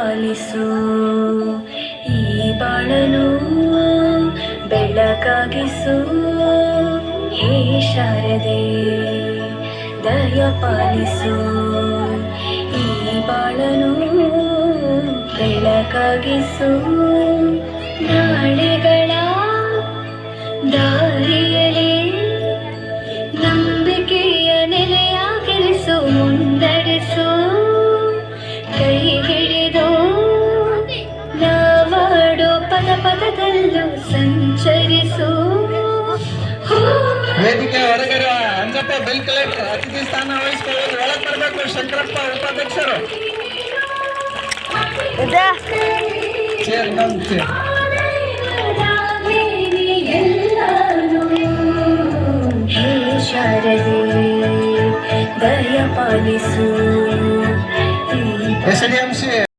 ಪಾಲಿಸು ಈ ಬಾಳನು ಬೆಳಕಾಗಿಸು ಹೇ ಶಾರದೆ ದಯ ಪಾಲಿಸು ಈ ಬಾಳನು ಬೆಳಕಾಗಿಸು ನಾಳೆಗಳ ದಾರಿಯಲ್ಲಿ ನಂಬಿಕೆಯ ನೆಲೆಯಾಗಿರಿಸು ಮುಂದರಿಸು ಕೈ ಹಿಡಿದು ನಾವಾಡೋ ಪದ ಪದದಲ್ಲೂ ಸಂಚರಿಸು. ವೇದಿಕೆ ಹೊರಗಡೆ ಅಂಜಪ್ಪ ಬಿಲ್ ಕಲೆಕ್ಟರ್ ಅತಿಥಿ ಸ್ಥಾನ ವಹಿಸಿಕೊಳ್ಳಲು ಒಳಗೆ ಬರಬೇಕು. ಶಂಕರಪ್ಪ ಉಪಾಧ್ಯಕ್ಷರು ಹೇ ಶಾರದೆ ದಯ ಪಾಲಿಸು ಎಸ್ಡಿಎಂಸಿ